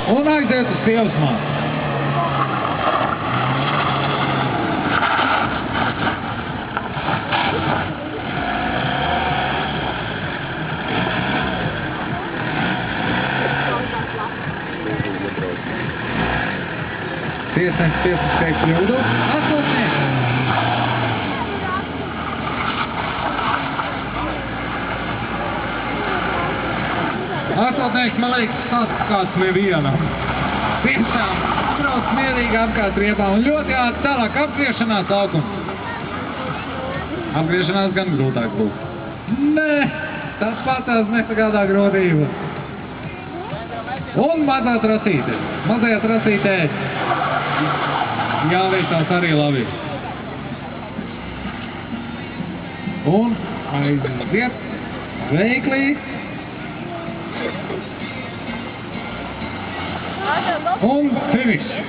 Un aiziet uz sievas māsu. Tiesnesis tiesiskai kļūdu. Astotnieks. Astotnieks, man liekas, saskāds nevienam. Tiešām brauc mierīgi apkārt riebā un ļoti ātri tālāk apgriešanās laukums. Apgriešanās gan grūtāk būs. Nē, tas patās nesagādā grūtību. Un mazā trasīte. Mazajā trasītē jāveicās arī labi. Un aiziet veiklī. Un finish.